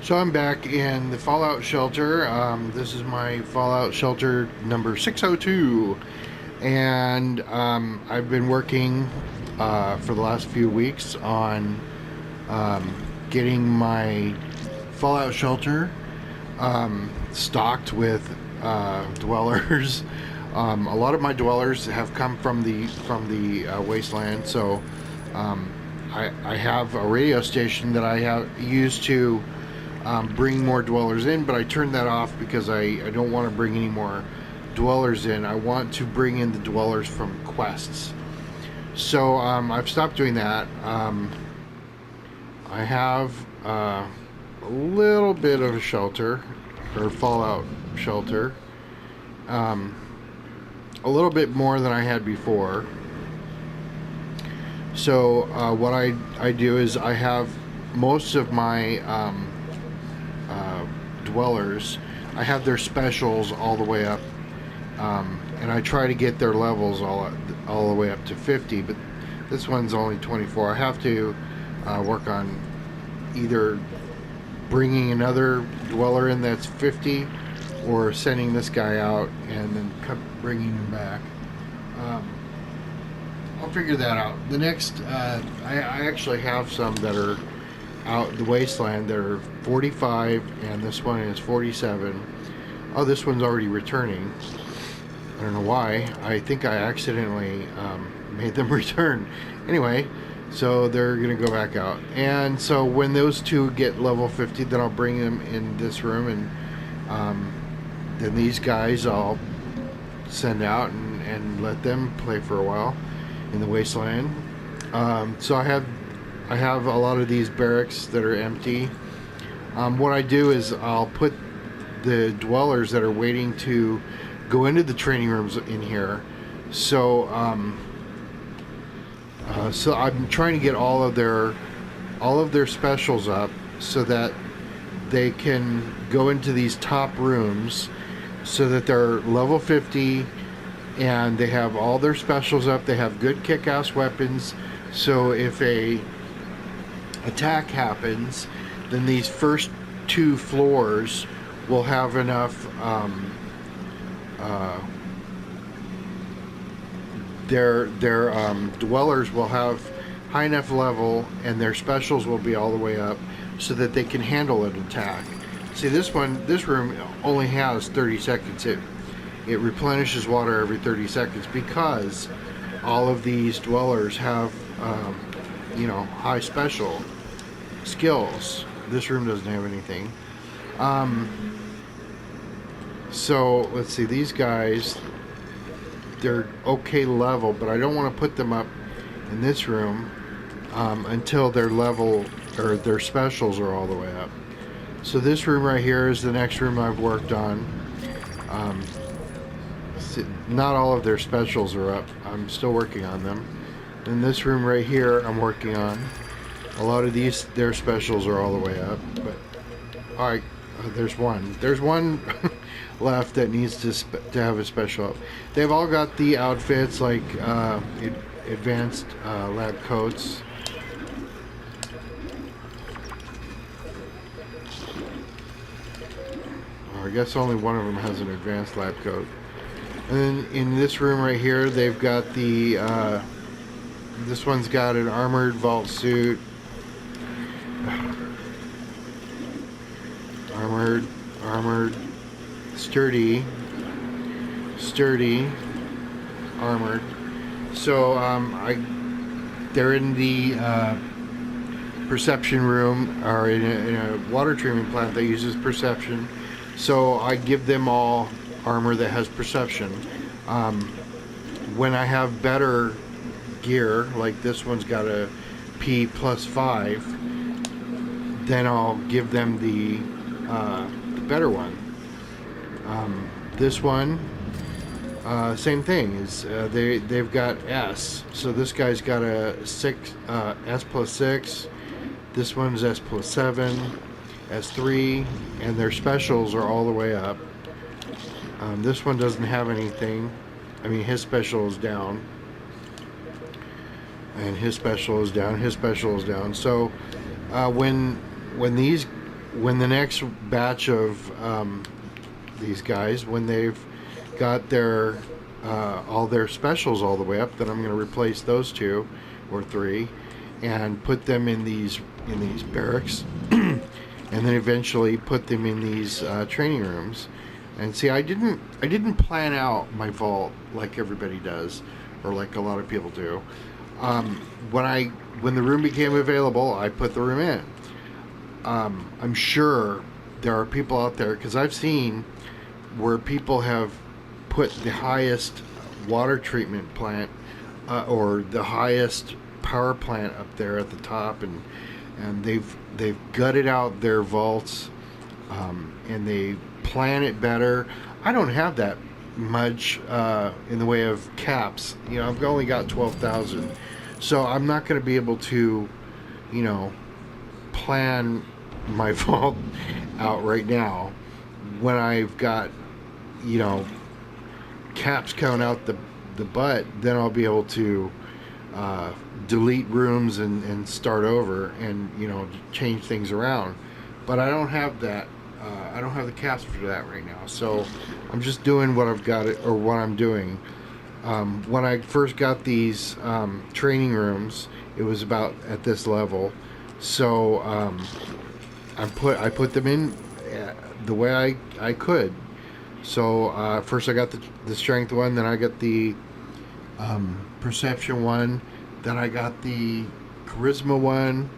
So I'm back in the Fallout shelter. This is my Fallout shelter number 602, and I've been working for the last few weeks on getting my Fallout shelter stocked with dwellers. A lot of my dwellers have come from the wasteland, so I have a radio station that I have used to bring more dwellers in, but I turned that off because I don't want to bring any more dwellers in. I want to bring in the dwellers from quests. So I've stopped doing that. I have a little bit of a shelter, or Fallout shelter. A little bit more than I had before. So what I do is I have most of my dwellers, I have their specials all the way up, and I try to get their levels all the way up to 50, but this one's only 24. I have to work on either bringing another dweller in that's 50 or sending this guy out and then bringing him back. I'll figure that out. The next, I actually have some that are out in the wasteland that are 45, and this one is 47. Oh, this one's already returning. I don't know why. I think I accidentally made them return. Anyway, so they're going to go back out. And so when those two get level 50, then I'll bring them in this room, and then these guys I'll send out and let them play for a while in the wasteland. So I have a lot of these barracks that are empty. What I do is I'll put the dwellers that are waiting to go into the training rooms in here. So so I'm trying to get all of their specials up so that they can go into these top rooms so that they're level 50 and they have all their specials up. They have good kick-ass weapons, so if a attack happens, then these first two floors will have enough their dwellers will have high enough level, and their specials will be all the way up so that they can handle an attack. See, this room only has 30 seconds. It replenishes water every 30 seconds because all of these dwellers have high special skills. This room doesn't have anything. So let's see, these guys, they're okay level, but I don't want to put them up in this room until their level or their specials are all the way up. So this room right here is the next room I've worked on. Not all of their specials are up. I'm still working on them. In this room right here, I'm working on. A lot of their specials are all the way up. But all right, there's one left that needs to have a special up. They've all got the outfits like advanced lab coats. I guess only one of them has an advanced lab coat. And then in this room right here, they've got the this one's got an armored vault suit, armored, sturdy, armored. So they're in the perception room, or in a water treatment plant that uses perception. So I give them all armor that has perception. When I have better gear, like this one's got a P +5, then I'll give them the better one. This one, same thing. Is they've got S. So this guy's got a S +6. This one's S +7, S3, and their specials are all the way up. This one doesn't have anything. I mean, his special is down, and his special is down. His special is down. So when these when the next batch of these guys, when they've got their all their specials all the way up, then I'm going to replace those 2 or 3 and put them in these barracks, and then eventually put them in these training rooms. And see, I didn't plan out my vault like everybody does, or like a lot of people do. When the room became available, I put the room in. I'm sure there are people out there, because I've seen where people have put the highest water treatment plant or the highest power plant up there at the top, and they've gutted out their vaults, and they plan it better. I don't have that much in the way of caps. You know, I've only got 12,000, so I'm not going to be able to, you know, plan my vault out right now when I've got, you know, caps coming out the butt. Then I'll be able to delete rooms and start over, and, you know, change things around. But I don't have that. I don't have the caps for that right now, so I'm just doing what I've got or what I'm doing. When I first got these training rooms, it was about at this level, so I put them in the way I could. So first I got the strength one, then I got the perception one, then I got the charisma one,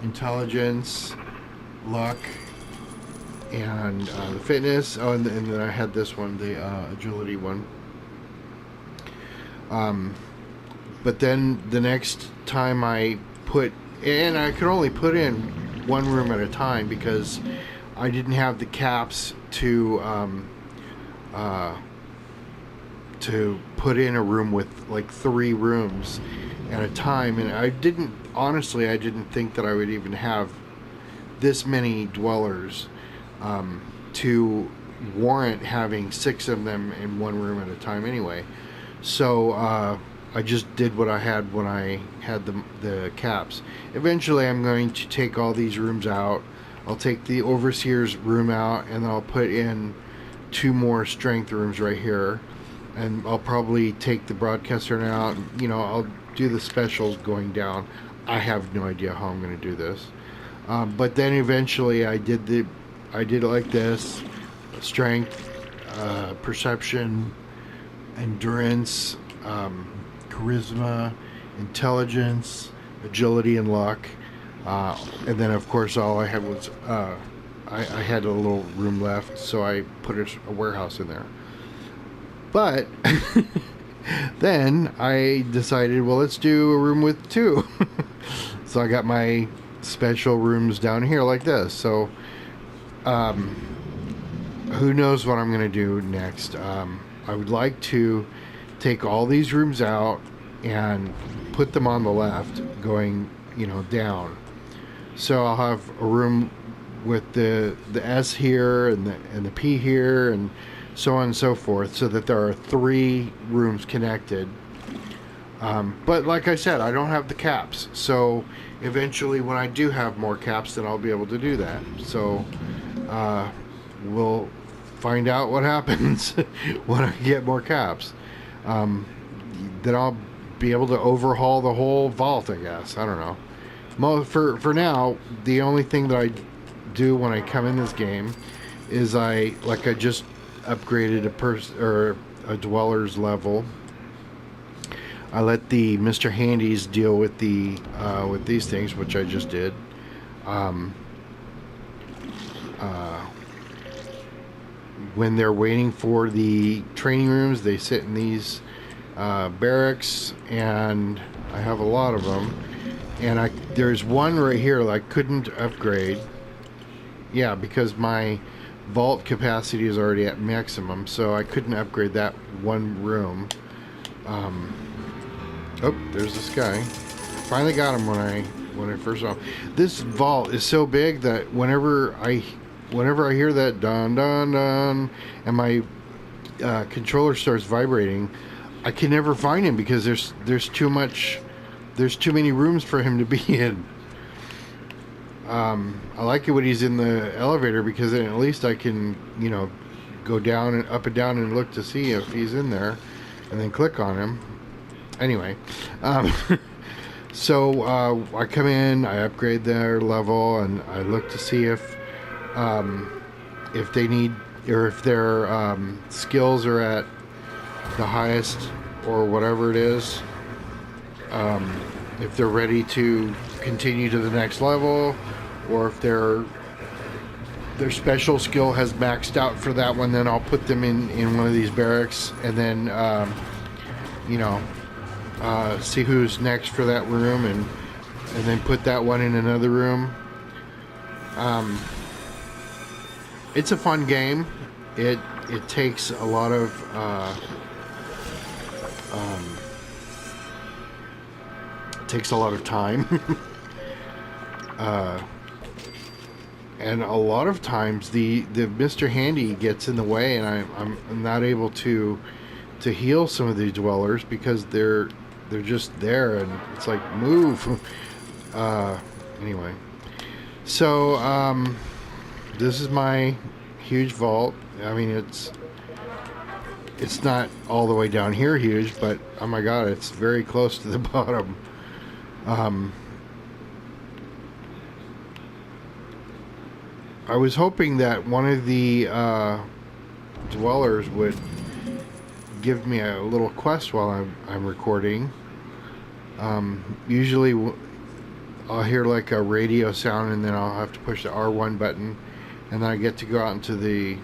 intelligence, luck, and the fitness. Oh, and then I had this one, the agility one. But then the next time I put, and I could only put in one room at a time because I didn't have the caps to put in a room with like 3 rooms at a time, and I didn't think that I would even have this many dwellers to warrant having 6 of them in one room at a time anyway. So I just did what I had when I had the caps. Eventually I'm going to take all these rooms out. I'll take the overseer's room out, and then I'll put in 2 more strength rooms right here, and I'll probably take the broadcaster out. You know, I'll do the specials going down. I have no idea how I'm going to do this, but then eventually I did it like this: strength, perception, endurance, charisma, intelligence, agility, and luck. And then, of course, all I had was I had a little room left, so I put a warehouse in there. But then I decided, well, let's do a room with 2. So I got my special rooms down here like this. So who knows what I'm going to do next. I would like to take all these rooms out and put them on the left going, you know, down. So I'll have a room with the S here and the P here, and so on and so forth, so that there are 3 rooms connected. But like I said, I don't have the caps, so eventually when I do have more caps, then I'll be able to do that. So we'll find out what happens when I get more caps. Then I'll be able to overhaul the whole vault, I guess. I don't know. For now, the only thing that I do when I come in this game is I just upgraded a dweller's level. I let the Mr. Handies deal with with these things, which I just did. When they're waiting for the training rooms, they sit in these barracks, and I have a lot of them. And there's one right here that I couldn't upgrade. Yeah, because my vault capacity is already at maximum, so I couldn't upgrade that one room. Oh, there's this guy. Finally got him when I first saw him. This vault is so big that whenever I hear that dun dun dun and my controller starts vibrating, I can never find him because there's too many rooms for him to be in. I like it when he's in the elevator because then at least I can, go down and up and down and look to see if he's in there, and then click on him. Anyway, um, so I come in, I upgrade their level, and I look to see if they need or if their skills are at the highest or whatever it is. If they're ready to continue to the next level, or if their special skill has maxed out for that one, then I'll put them in one of these barracks, and then see who's next for that room, and then put that one in another room. It's a fun game. It takes a lot of time. And a lot of times the Mr. Handy gets in the way, and I'm not able to heal some of these dwellers because they're just there, and it's like, move. Anyway, so this is my huge vault. I mean, it's not all the way down here huge, but oh my god, it's very close to the bottom. I was hoping that one of the dwellers would give me a little quest while I'm recording. Usually I'll hear like a radio sound, and then I'll have to push the R1 button, and then I get to go out into the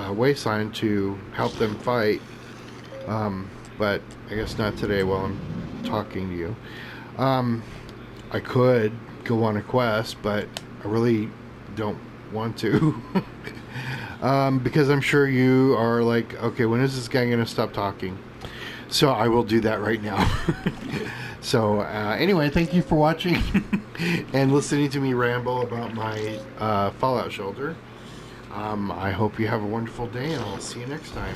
wasteland to help them fight. But I guess not today while I'm talking to you. I could go on a quest, but I really don't want to. Because I'm sure you are like, okay, when is this guy gonna stop talking? So I will do that right now. So anyway, thank you for watching and listening to me ramble about my Fallout shelter. I hope you have a wonderful day, and I'll see you next time.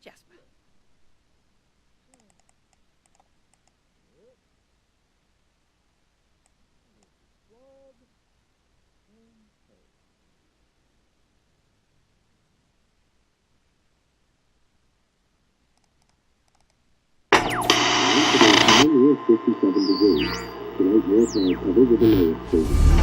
Jasper. Today, is 57 degrees. Tonight, more cloud cover with a low of 30.